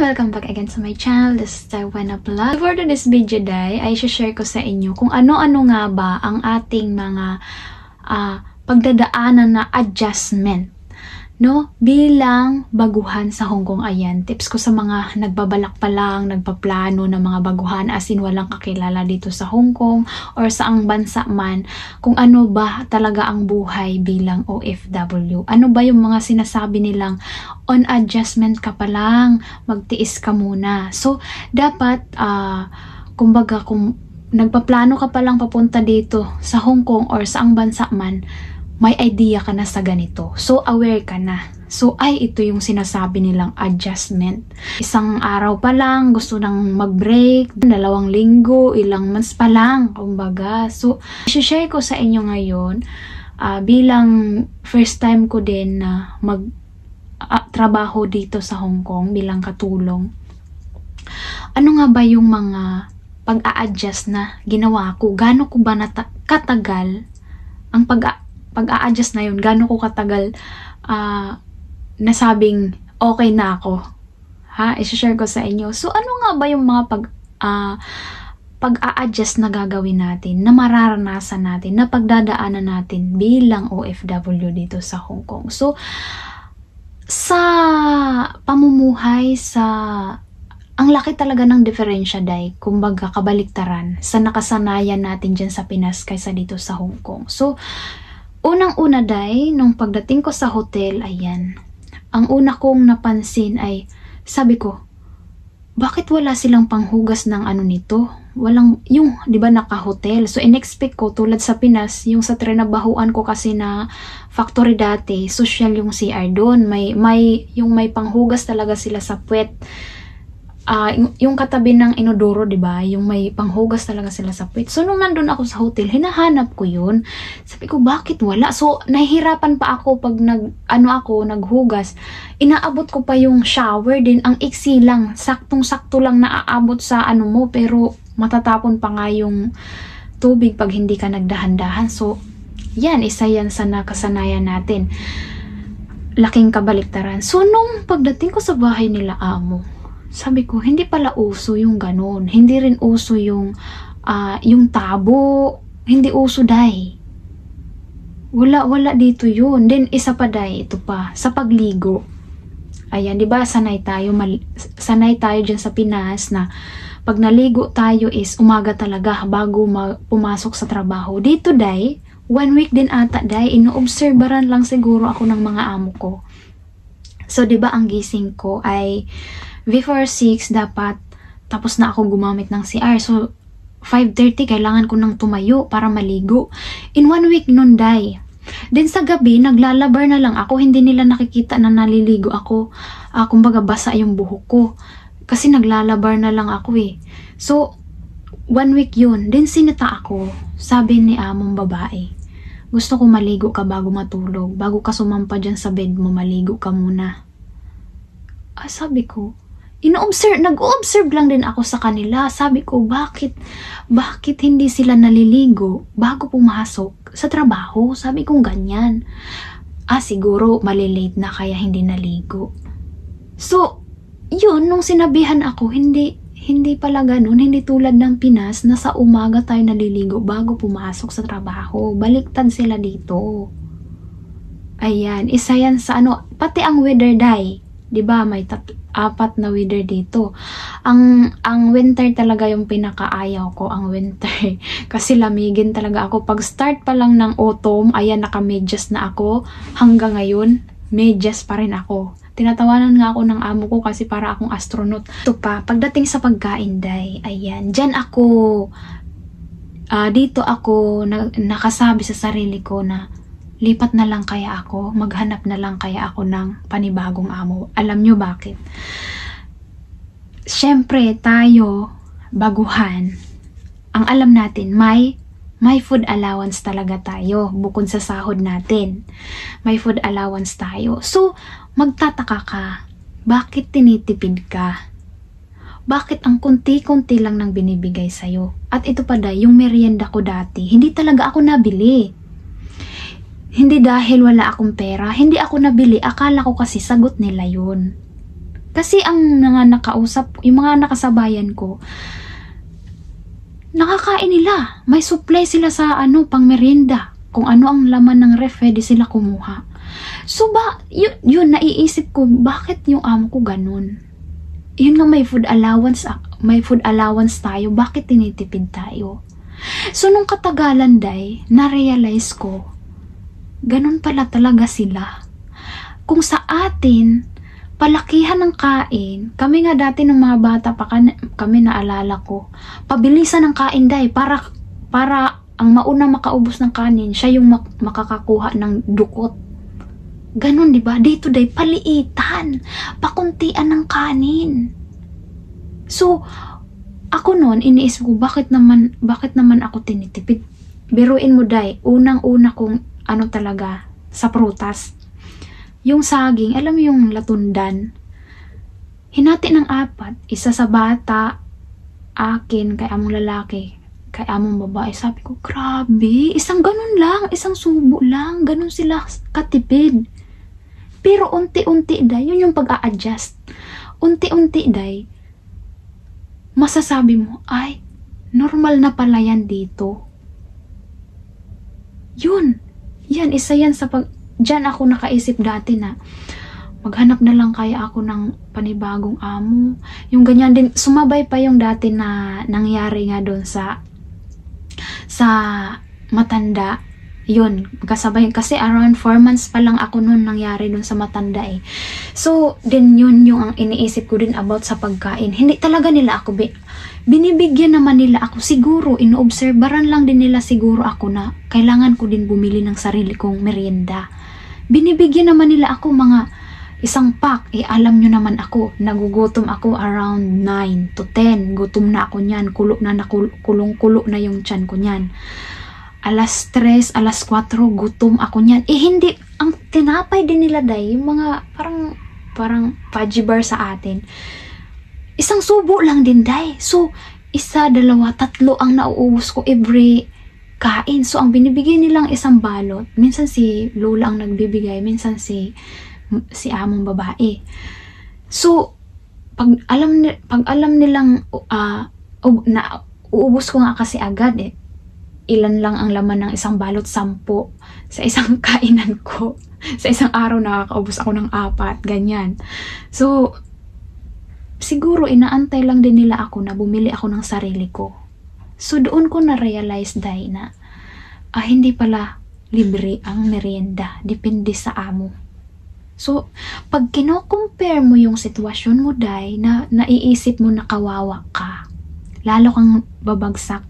welcome back again to my channel. This is Taiwana Vlog. For today's video day, ay share ko sa inyo kung ano-ano nga ba ang ating mga pagdadaanan na adjustment, no? Bilang baguhan sa Hong Kong. Ayan, tips ko sa mga nagbabalak pa lang, nagpaplano ng mga baguhan, as in walang kakilala dito sa Hong Kong or sa ang bansa man, kung ano ba talaga ang buhay bilang OFW. Ano ba yung mga sinasabi nilang on adjustment ka pa lang, magtiis ka muna. So, dapat, kumbaga, kung nagpaplano ka pa lang papunta dito sa Hong Kong or sa ang bansa man, may idea ka na sa ganito. So, aware ka na. So, ito yung sinasabi nilang adjustment. Isang araw pa lang, gusto nang mag-break, 2 linggo, ilang months pa lang, kumbaga. So, share ko sa inyo ngayon, bilang first time ko din na trabaho dito sa Hong Kong, bilang katulong. Ano nga ba yung mga pag-a-adjust na ginawa ko? Gaano ko ba katagal ang pag-a-adjust na yun, gaano ko katagal nasabing okay na ako. I-share ko sa inyo. So, ano nga ba yung mga pag-a-adjust na gagawin natin, na mararanasan natin, na pagdadaanan natin bilang OFW dito sa Hong Kong. So, sa pamumuhay, ang laki talaga ng diferensya, day. Kumbaga, kabaliktaran sa nakasanayan natin dyan sa Pinas kaysa dito sa Hong Kong. So, unang-una, day, nung pagdating ko sa hotel, ayan, ang una kong napansin ay, sabi ko, bakit wala silang panghugas ng ano nito? Walang, yung, di ba, naka-hotel. So, in-expect ko, tulad sa Pinas, yung sa trinabahuan ko kasi na factory dati, social yung CR doon. Yung may panghugas talaga sila sa puwet. Yung katabi ng inodoro, di ba? Yung may panghugas talaga sila sa puwet. So, nung nandun ako sa hotel, hinahanap ko yun. Sabi ko, bakit wala? So, nahihirapan pa ako pag naghugas. Inaabot ko pa yung shower din. Ang iksi lang. Saktong-sakto lang naaabot sa mo. Pero, matatapon pa nga yung tubig pag hindi ka nagdahan-dahan. So, yan. Isa yan sa nakasanayan natin. Laking kabaliktaran. So, nung pagdating ko sa bahay nila amo, sabi ko, hindi pala uso yung ganun. Hindi rin uso yung tabo. Hindi uso, day. Wala dito yun. Then, isa pa, day, ito pa, sa pagligo. Ayan, di ba, sanay tayo dyan sa Pinas na pag naligo tayo is umaga talaga bago pumasok sa trabaho. Dito, day, 1 week din ata, day, ino-obserbaran lang siguro ako ng mga amo ko. So, di ba, ang gising ko ay before 6, dapat tapos na ako gumamit ng CR. So, 5:30, kailangan ko nang tumayo para maligo. In 1 week nun, day. Then sa gabi, naglalabar na lang ako. Hindi nila nakikita na naliligo ako. Kumbaga, basa yung buhok ko. Kasi naglalabar na lang ako eh. So, 1 week yun. Then sinita ako. Sabi ni among babae, gusto ko maligo ka bago matulog. Bago ka sumampa dyan sa bed mo, maligo ka muna. Sabi ko, nag-observe lang din ako sa kanila. Sabi ko, bakit hindi sila naliligo bago pumasok sa trabaho? Sabi ko, ganyan. Siguro malilate na kaya hindi naligo. So, yun, nung sinabihan ako, hindi pala ganun. Hindi tulad ng Pinas na sa umaga tayo naliligo bago pumasok sa trabaho. Baliktad sila dito. Ayan, isa yan sa pati ang weather, day. Diba, may 4 na weather dito. Ang winter talaga yung pinakaayaw ko, ang winter. Kasi lamigin talaga ako. Pag start pa lang ng autumn, ayan, naka-medyas na ako. Hanggang ngayon, medyas pa rin ako. Tinatawanan nga ako ng amo ko kasi para akong astronaut. Ito pa, pagdating sa pagkain, day, ayan, dyan ako, dito ako nakasabi sa sarili ko na lipat na lang kaya ako, maghanap na lang kaya ako ng panibagong amo. Alam nyo bakit? Siyempre, tayo, baguhan, ang alam natin, may food allowance talaga tayo, bukod sa sahod natin. May food allowance tayo. So, magtataka ka, bakit tinitipid ka? Bakit ang kunti-kunti lang nang binibigay sa'yo? At ito pa, day, yung merienda ko dati, hindi talaga ako nabili. Hindi dahil wala akong pera, hindi ako nabili. Akala ko kasi sagot nila yun. Kasi ang mga nakausap, yung mga nakasabayan ko, nakakain nila. May supply sila sa pang merienda. Kung ano ang laman ng ref, pwede sila kumuha. So yun naiisip ko, bakit yung amo ko ganun? Yun nga, may food allowance tayo, bakit tinitipid tayo? So nung katagalan na-realize ko, ganun pala talaga sila. Kung sa atin, palakihan ng kain, kami nga dati ng mga bata pa kami, naalala ko, pabilisan ng kain para ang mauna makaubos ng kanin, siya yung makakakuha ng dukot. Ganon, di ba? Dito paliitan, pakuntian ng kanin. So, ako noon, iniisip ko, bakit naman ako tinitipid? Biruin mo unang-una kong talaga, sa prutas. Yung saging, alam mo yung latundan, hinati ng 4, isa sa bata, akin, kay among lalaki, kay among babae. Sabi ko, grabe, isang ganun lang, isang subo lang, ganun sila katipid. Pero unti-unti yun yung pag-a-adjust. Unti-unti masasabi mo, ay, normal na pala yan dito. Yan, isa yan diyan ako nakaisip dati na, maghanap na lang kaya ako ng panibagong amo. Yung ganyan din, sumabay pa yung dati na nangyari nga doon sa matanda. Yun, kasabay, kasi around 4 months pa lang ako noon nangyari doon sa matanda eh. So, din yun yung ang iniisip ko din about sa pagkain. Hindi talaga nila ako, binibigyan naman nila ako. Siguro, inoobserbaran lang din nila siguro ako na kailangan ko din bumili ng sarili kong merienda. Binibigyan naman nila ako mga isang pack. Alam nyo naman ako, nagugutom ako around 9 to 10. Gutom na ako niyan, kulong-kulo na yung tiyan ko niyan. Alas 3, alas 4, gutom ako niyan. Hindi, ang tinapay din nila yung mga parang fudgy bar sa atin. Isang subo lang din So, 1, 2, 3 ang nauubos ko every kain. So, ang binibigay nilang isang balot, minsan si Lola ang nagbibigay, minsan si among babae. So, pag alam nilang na uubos ko nga kasi agad ilan lang ang laman ng isang balot, 10 sa isang kainan ko. Sa isang araw nakakaubos ako ng 4, ganyan. So, siguro inaantay lang din nila ako na bumili ako ng sarili ko. So, doon ko na-realize na hindi pala libre ang merienda. Depende sa amo. So, pag kino-compare mo yung sitwasyon mo, na naiisip mo na kawawa ka, lalo kang babagsak,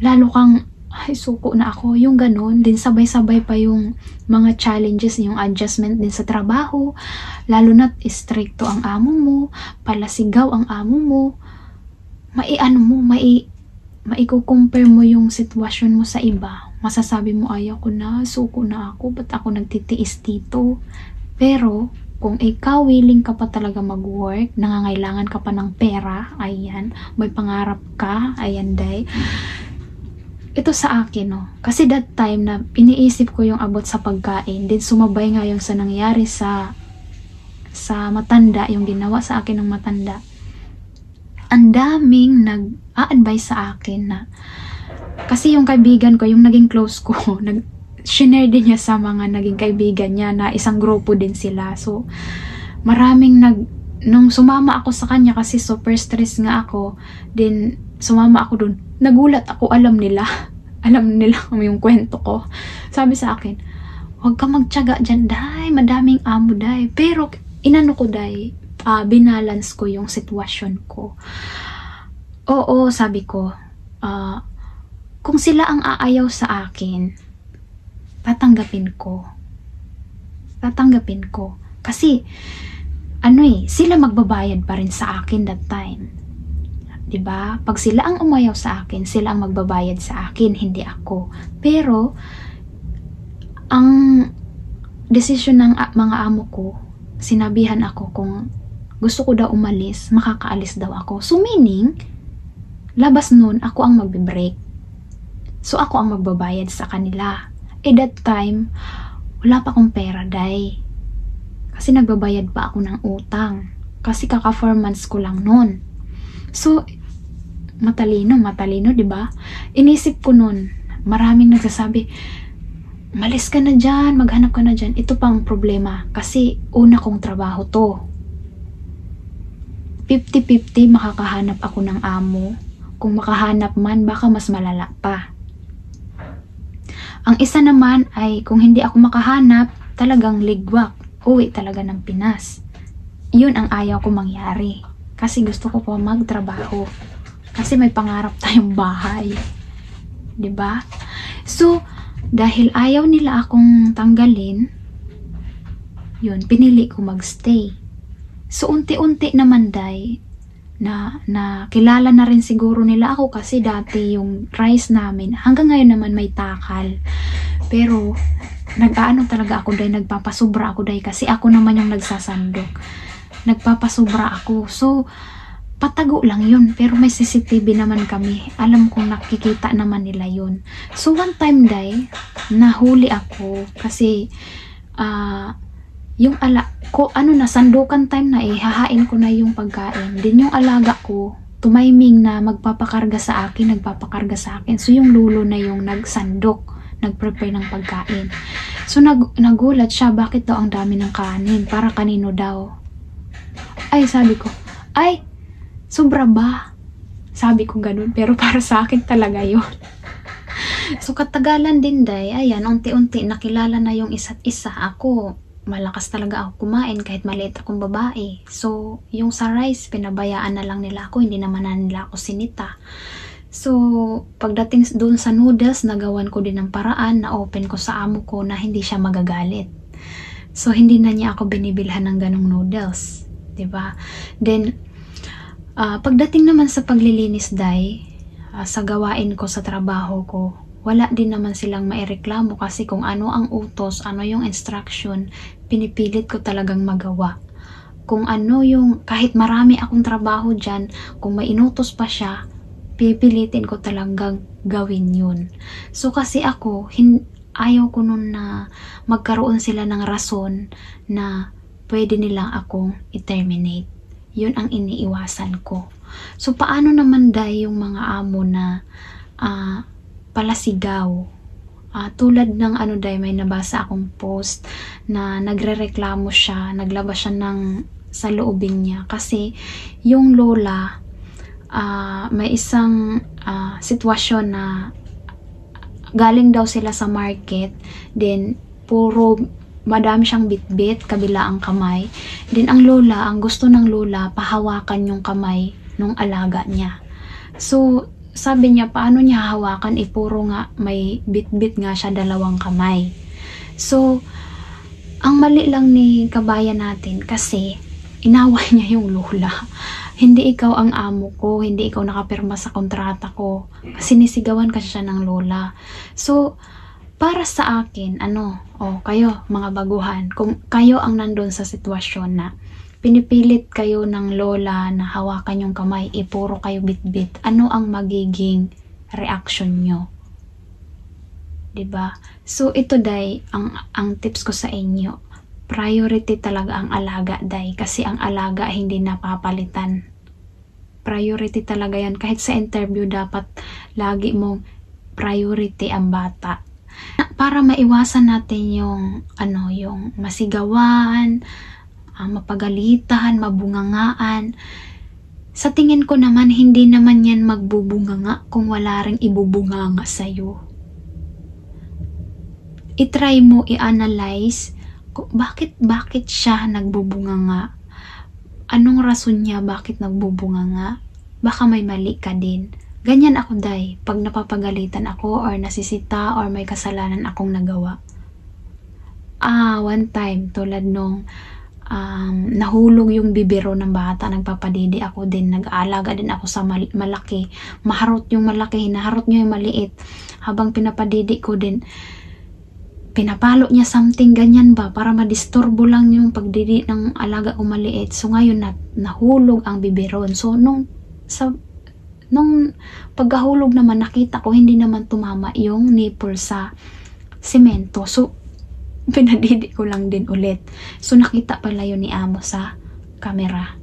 lalo kang, ay, suko na ako, yung ganun, din sabay-sabay pa yung mga challenges, yung adjustment din sa trabaho, lalo na't stricto ang amo mo, palasigaw ang amo mo, maiko-compare mo yung sitwasyon mo sa iba, masasabi mo, ayaw ko na, suko na ako, ba't ako nagtitiis dito? Pero, kung ikaw willing ka pa talaga mag-work, nangangailangan ka pa ng pera, ayan, may pangarap ka, ayan ito sa akin, kasi that time na iniisip ko yung abot sa pagkain, din sumabay nga yung sa nangyari sa matanda, yung ginawa sa akin ng matanda. Ang daming nag-a-advise sa akin na, kasi yung kaibigan ko, yung naging close ko, share din niya sa mga naging kaibigan niya na isang grupo din sila. So, maraming nung sumama ako sa kanya kasi super stress nga ako, din sumama ako dun. Nagulat ako, alam nila yung kwento ko. Sabi sa akin, huwag ka magtiyaga dyan, madaming amo, Pero, inano ko, binalance ko yung sitwasyon ko. Oo, sabi ko, kung sila ang aayaw sa akin, tatanggapin ko. Kasi, sila magbabayad pa rin sa akin that time. 'Di ba? Pag sila ang umayaw sa akin, sila ang magbabayad sa akin, hindi ako. Pero ang desisyon ng mga amo ko, sinabihan ako kung gusto ko daw umalis, makakaalis daw ako. So meaning, labas nun, ako ang magbe-break. So ako ang magbabayad sa kanila. That time, wala pa akong pera, Kasi nagbabayad pa ako ng utang. Kasi kaka 4 months ko lang nun. So, matalino, di ba? Inisip ko nun, maraming nagsasabi, malis ka na dyan, maghanap ka na dyan. Ito pang problema. Kasi una kong trabaho to. 50-50 makakahanap ako ng amo. Kung makahanap man, baka mas malala pa. Ang isa naman ay kung hindi ako makahanap, talagang ligwak. Uwi talaga ng Pinas. Yun ang ayaw ko mangyari. Kasi gusto ko pa magtrabaho. Kasi may pangarap tayong bahay. 'Di ba? So, dahil ayaw nila akong tanggalin, yun, pinili ko magstay. So, unti-unti naman, day, na kilala na rin siguro nila ako kasi dati yung rice namin, hanggang ngayon naman may takal. Pero, nag-aano talaga ako, day, nagpapasubra ako, day, kasi ako naman yung nagsasandok. Nagpapasubra ako. So, patago lang yun. Pero may CCTV naman kami. Alam kong nakikita naman nila yun. So, one time, day, nahuli ako kasi, yung nasandukan time na hahain ko na yung pagkain. Din yung alaga ko, tumaiming na magpapakarga sa akin, nagpapakarga sa akin. So, yung lulo na yung nagsandok, nagprepare ng pagkain. So, nagulat siya, bakit daw ang dami ng kanin? Para kanino daw? Ay, sabi ko, ay, sobra ba? Sabi ko ganun, pero para sa akin talaga yun. So, katagalan din, day, ayan, unti-unti, nakilala na yung isa't isa. Ako, malakas talaga ako kumain kahit maliit akong babae. So, yung sa rice, pinabayaan na lang nila ako, hindi naman na nila ako sinita. So, pagdating doon sa noodles, nagawan ko din ng paraan na open ko sa amo ko na hindi siya magagalit. So, hindi na niya ako binibilhan ng ganong noodles. 'Di ba? Then, pagdating naman sa paglilinis, day, sa gawain ko sa trabaho ko, wala din naman silang maireklamo kasi kung ano ang utos, ano yung instruction, pinipilit ko talagang magawa. Kung ano yung, kahit marami akong trabaho dyan, kung may inutos pa siya, pipilitin ko talagang gawin yun. So kasi ako, ayaw ko nun na magkaroon sila ng rason na pwede nilang akong i-terminate. Yun ang iniiwasan ko. So paano naman, day, yung mga amo na palasigaw? Tulad ng day, may nabasa akong post na nagrereklamo siya, naglabas siya sa loobin niya kasi yung lola, may isang sitwasyon na galing daw sila sa market, then madami siyang bitbit kabila ang kamay, then ang gusto ng lola, pahawakan yung kamay nung alaga niya. So, sabi niya, paano niya hawakan? Puro nga may bit-bit nga siya, 2 kamay. So, ang mali lang ni kabayan natin kasi inaway niya yung lola. Hindi ikaw ang amo ko, hindi ikaw nakapirma sa kontrata ko. Sinisigawan kasi siya ng lola. So, para sa akin, kayo mga baguhan, kung kayo ang nandun sa sitwasyon na pinipilit kayo ng lola na hawakan yung kamay, puro kayo bit-bit, ano ang magiging reaction nyo? 'Di ba? So, ito, day, ang tips ko sa inyo, priority talaga ang alaga, day, kasi ang alaga hindi napapalitan. Priority talaga yan. Kahit sa interview, dapat lagi mong priority ang bata. Para maiwasan natin yung masigawan, mapagalitan, mabungangaan. Sa tingin ko naman, hindi naman yan magbubunganga kung wala ring ibubunganga sa'yo. I-try mo i-analyze bakit siya nagbubunganga. Anong rason niya bakit nagbubunganga? Baka may mali ka din. Ganyan ako, day, pag napapagalitan ako or nasisita or may kasalanan akong nagawa. One time, tulad nung nahulog yung bibero ng bata, nagpapadidi ako din, nag-aalaga din ako sa malaki. Maharot yung malaki, hinaharot niya yung maliit. Habang pinapadidi ko din, pinapalo niya something, ganyan ba, para madisturbo lang yung pagdidi ng alaga ko maliit. So ngayon, nahulog ang biberon. So nung pagkahulog naman, nakita ko hindi naman tumama yung nipple sa semento. So pinadidi ko lang din ulit. So nakita pala yun ni amo sa camera.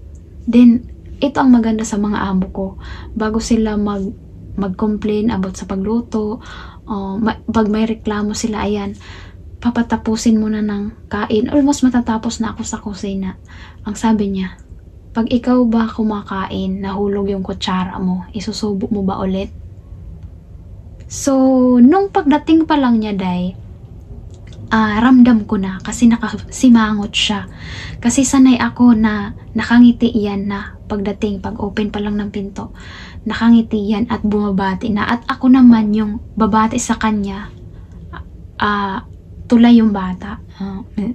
Then ito ang maganda sa mga amo ko, bago sila mag-complain about sa pagluto, pag may reklamo sila, ayan, papatapusin muna ng kain. Almost matatapos na ako sa kusina. Ang sabi niya, pag ikaw ba kumakain, nahulog yung kutsara mo, isusubo mo ba ulit? So, nung pagdating pa lang niya, day, ramdam ko na kasi nakasimangot siya. Kasi sanay ako na nakangiti yan na pag open pa lang ng pinto, nakangiti yan at bumabati na. At ako naman yung babati sa kanya, tulay yung bata.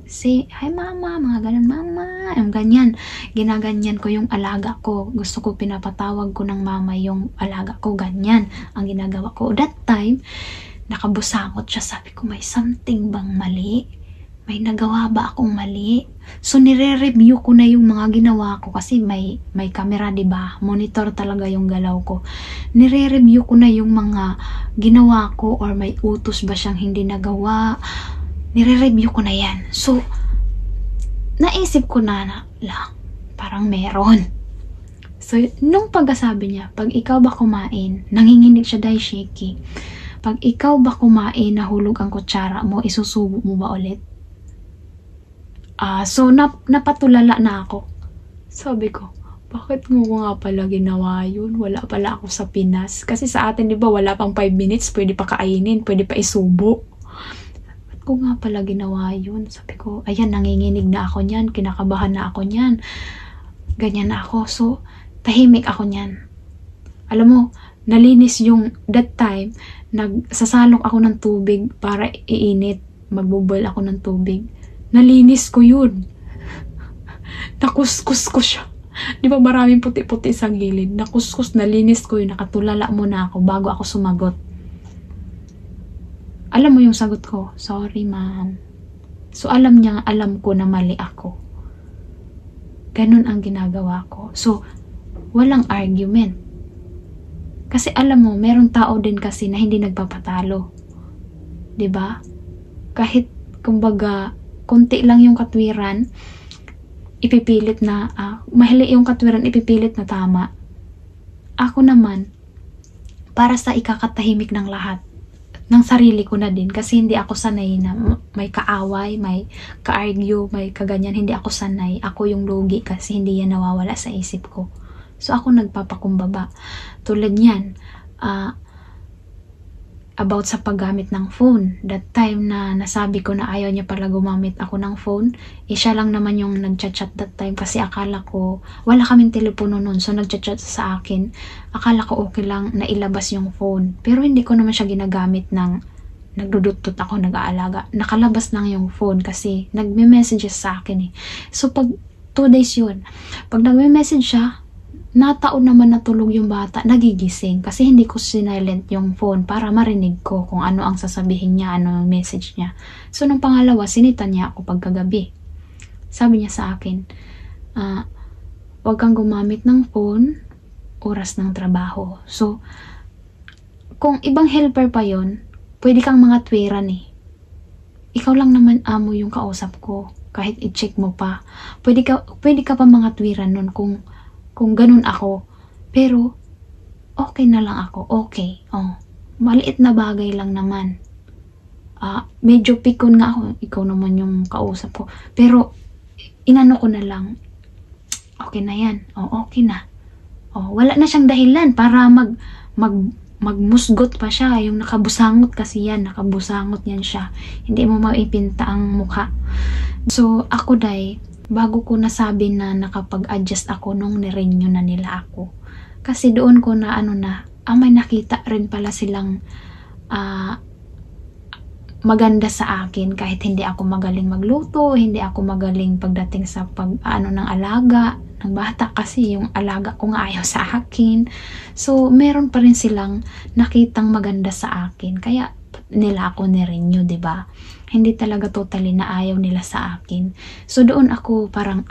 Say, hi mama, mga ganun, mama, yung ganyan. Ginaganyan ko yung alaga ko. Gusto ko pinapatawag ko ng mama yung alaga ko, ganyan ang ginagawa ko. That time, nakabusangot siya. Sabi ko, may something bang mali? May nagawa ba akong mali? So, nire-review ko na yung mga ginawa ko kasi may camera, diba? Monitor talaga yung galaw ko. Nire-review ko na yung mga ginawa ko or may utos ba siyang hindi nagawa. Nire-review ko na yan. So, naisip ko na lang, parang meron. So, nung pagkasabi niya, pag ikaw ba kumain, nanginginig siya dahil shaky. Pag ikaw ba kumain, nahulog ang kutsara mo, isusubo mo ba ulit? So, napatulala na ako. Sabi ko, bakit mo ko nga pala ginawa yun? Wala pala ako sa Pinas. Kasi sa atin, di ba, wala pang 5 minutes, pwede pa kainin, pwede pa isubo. Bakit ko nga pala ginawa yun? Sabi ko, ayan, nanginginig na ako niyan, kinakabahan na ako niyan. Ganyan na ako. So, tahimik ako niyan. Alam mo, nalinis yung that time, nagsasalok ako ng tubig para iinit. Magbuboil ako ng tubig. Nalinis ko yun. Nakuskus ko siya. Di ba maraming puti-puti sa gilid? Nakuskus, nalinis ko yun. Nakatulala muna ako bago ako sumagot. Alam mo yung sagot ko? Sorry, ma'am. So, alam ko na mali ako. Ganun ang ginagawa ko. So, walang argument. Kasi alam mo, merong tao din kasi na hindi nagpapatalo. 'Di ba? Kahit kumbaga konti lang yung katwiran, ipipilit na mahili yung katwiran, ipipilit na tama. Ako naman, para sa ikakatahimik ng lahat, ng sarili ko na din, kasi hindi ako sanay na may kaaway, may ka-argue, may kaganyan, hindi ako sanay. Ako yung lugi kasi hindi yan nawawala sa isip ko. So, ako nagpapakumbaba. Tulad yan, about sa paggamit ng phone. That time na nasabi ko na ayaw niya pala gumamit ako ng phone, siya lang naman yung nagchat-chat that time kasi akala ko, wala kaming telepono nun, so nagchat-chat sa akin. Akala ko okay lang na ilabas yung phone. Pero hindi ko naman siya ginagamit ng nagdudutot ako, nag-aalaga. Nakalabas lang yung phone kasi nagme-messages sa akin eh. So, pag 2 days yun, pag nagme-message siya, nataon naman natulog yung bata, nagigising kasi hindi ko sinilent yung phone para marinig ko kung ano ang sasabihin niya, ano ang message niya. So, nung pangalawa, sinita niya ako pagkagabi. Sabi niya sa akin, huwag kang gumamit ng phone, oras ng trabaho. So, kung ibang helper pa yon, pwede kang mga twiran eh. Ikaw lang naman amo yung kausap ko, kahit i-check mo pa. Pwede ka pa mga twiran nun kung ganun ako. Pero, okay na lang ako. Okay. Maliit na bagay lang naman. Medyo pikon nga ako. Ikaw naman yung kausap ko. Pero, inano ko na lang. Okay na yan. Okay na. Wala na siyang dahilan para magmusgot pa siya. Yung nakabusangot kasi yan. Nakabusangot yan siya. Hindi mo maipinta ang mukha. So, ako bago ko nasabi na nakapag-adjust ako nung nirenew na nila ako. Kasi doon ko na may nakita rin pala silang maganda sa akin kahit hindi ako magaling magluto, hindi ako magaling pagdating sa ng alaga ng bata kasi yung alaga ko nga ayaw sa akin. So, meron pa rin silang nakitang maganda sa akin. Kaya nila ako nirenew, 'di ba? Hindi talaga totally na ayaw nila sa akin. So, doon ako parang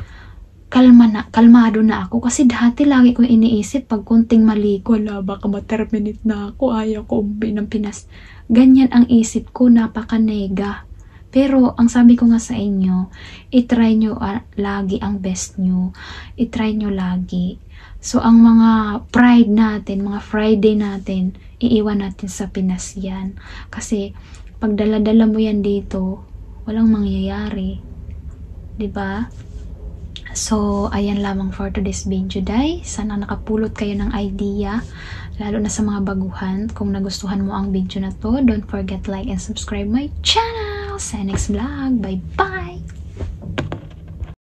kalmado na ako. Kasi dati lagi ko iniisip, pag kunting mali ko, baka ma-terminate na ako, ayaw ko umuwi ng Pinas. Ganyan ang isip ko, napakanega. Pero, ang sabi ko nga sa inyo, itry nyo lagi ang best nyo. Itry nyo lagi. So, ang mga pride natin, mga Friday natin, iiwan natin sa Pinas yan. Kasi, pag dala-dala mo yan dito, walang mangyayari. 'Di ba? So, ayan lamang for today's video, guys. Sana nakapulot kayo ng idea, lalo na sa mga baguhan. Kung nagustuhan mo ang video na to, don't forget like and subscribe my channel. Sa next vlog. Bye-bye!